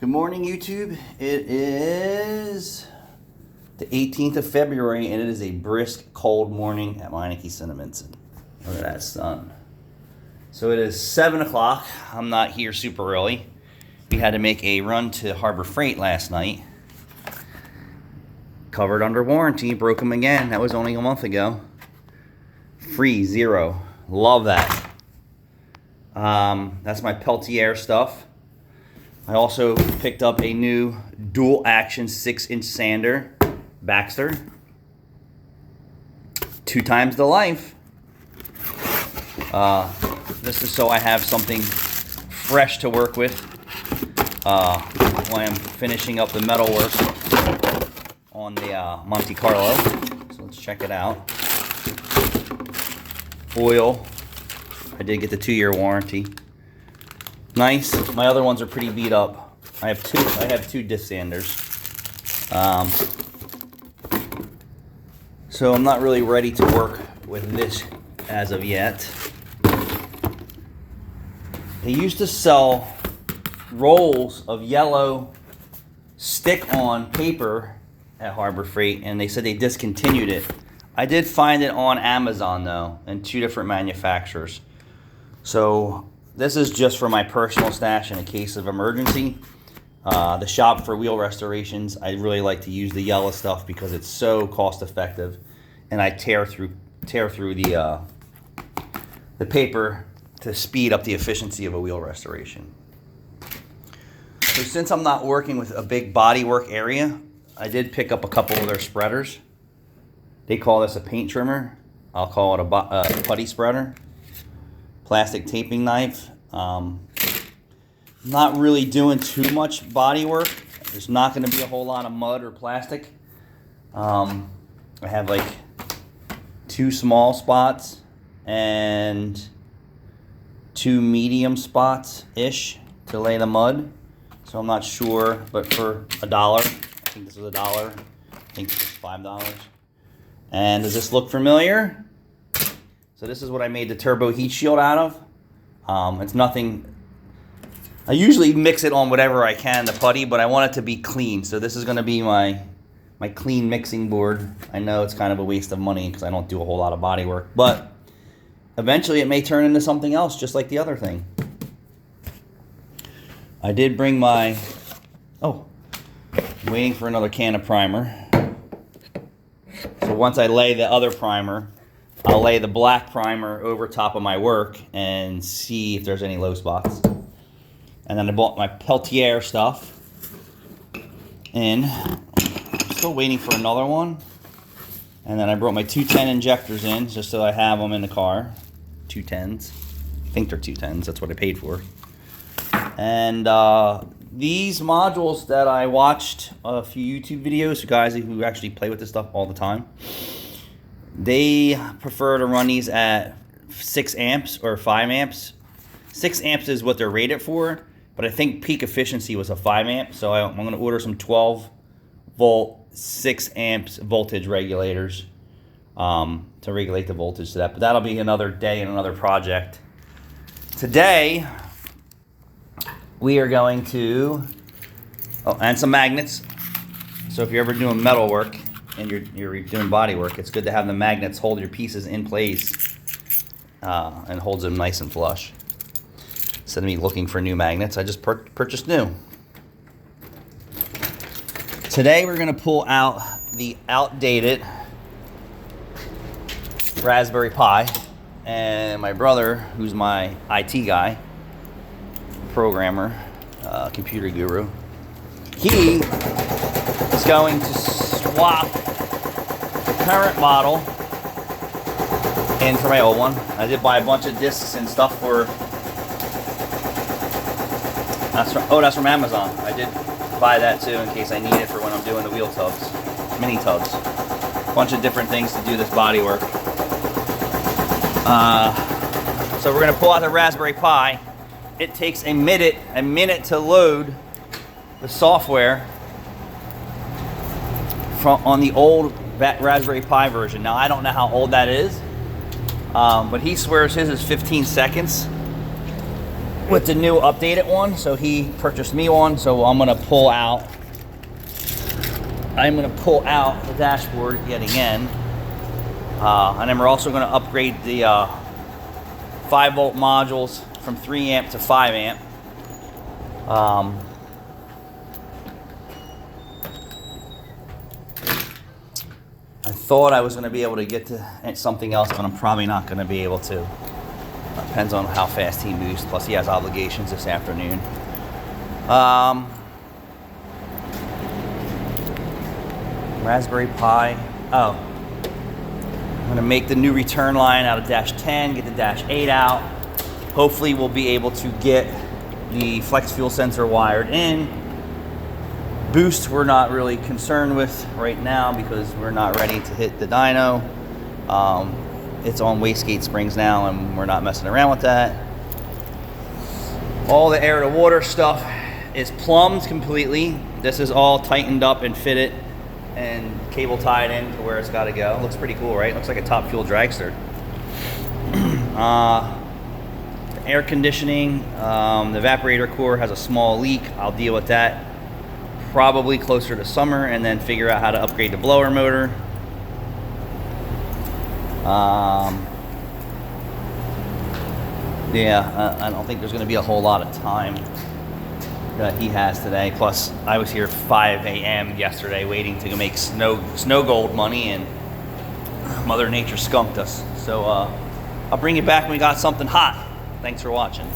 Good morning, YouTube. It is the 18th of February, and it is a brisk, cold morning at Meineke Cinnamons. Look at that sun. So it is 7 o'clock. I'm not here super early. We had to make a run to Hourbor Freight last night. Covered under warranty, broke them again. That was only a month ago. Free, zero. Love that. That's my Peltier stuff. I also picked up a new dual action 6-inch sander, Baxter. 2 times the life. This is so I have something fresh to work with while I'm finishing up the metal work on the Monte Carlo. So let's check it out. Oil. I did get the 2-year warranty. Nice. My other ones are pretty beat up. I have two disc sanders. So I'm not really ready to work with this as of yet. They used to sell rolls of yellow stick-on paper at Hourbor Freight, and they said they discontinued it. I did find it on Amazon though, and 2 different manufacturers. So this is just for my personal stash in a case of emergency. The shop for wheel restorations, I really like to use the yellow stuff because it's so cost effective, and I tear through the paper to speed up the efficiency of a wheel restoration. So since I'm not working with a big bodywork area, I did pick up a couple of their spreaders. They call this a paint trimmer. I'll call it a putty spreader. Plastic taping knife. Not really doing too much body work. There's not going to be a whole lot of mud or plastic. I have like 2 small spots and 2 medium spots-ish to lay the mud. So I'm not sure, but for $1, I think this was $1. I think this was $5. And does this look familiar? So this is what I made the turbo heat shield out of. It's nothing. I usually mix it on whatever I can, the putty, but I want it to be clean. So this is going to be my clean mixing board. I know it's kind of a waste of money because I don't do a whole lot of body work, but eventually it may turn into something else, just like the other thing. I did bring my, I'm waiting for another can of primer. So once I lay the other primer, I'll lay the black primer over top of my work and see if there's any low spots. And then I bought my Peltier stuff. And I'm still waiting for another one. And then I brought my 210 injectors in just so I have them in the car. 210s. I think they're 210s. That's what I paid for. And these modules that I watched a few YouTube videos, guys who actually play with this stuff all the time, they prefer to run these at 6 amps or 5 amps. 6 amps is what they're rated for, but I think peak efficiency was a 5 amp, so I'm going to order some 12 volt 6 amps voltage regulators to regulate the voltage to that. But that'll be another day and another project. Today we are going to, and some magnets. So if you're ever doing metal work and you're doing body work, it's good to have the magnets hold your pieces in place and holds them nice and flush. Instead of me looking for new magnets, I just purchased new. Today we're going to pull out the outdated Raspberry Pi, and my brother, who's my IT guy, programmer, computer guru, he is going to swap the current model in for my old one. I did buy a bunch of discs and stuff for, that's from Amazon. I did buy that too in case I need it for when I'm doing the wheel tubs, mini tubs. A bunch of different things to do this body work. So we're gonna pull out the Raspberry Pi. It takes a minute to load the software on the old Raspberry Pi version. Now I don't know how old that is, but he swears his is 15 seconds. with the new updated one. So he purchased me one, so I'm gonna pull out the dashboard yet again. And then we're also gonna upgrade the 5-volt modules from 3 amp to 5 amp. I thought I was going to be able to get to something else, but I'm probably not going to be able to. Depends on how fast he moves. Plus, he has obligations this afternoon. Raspberry Pi. Oh, I'm going to make the new return line out of dash 10, get the dash 8 out. Hopefully, we'll be able to get the flex fuel sensor wired in. Boost we're not really concerned with right now because we're not ready to hit the dyno. It's on wastegate springs now and we're not messing around with that. All the air to water stuff is plumbed completely. This is all tightened up and fitted and cable tied in to where it's got to go. Looks pretty cool, right? Looks like a Top Fuel dragster. Air conditioning, the evaporator core has a small leak. I'll deal with that probably closer to summer and then figure out how to upgrade the blower motor. Yeah, I don't think there's going to be a whole lot of time that he has today. Plus, I was here 5 a.m. yesterday waiting to make snow gold money, and Mother Nature skunked us. So I'll bring you back when we got something hot. Thanks for watching.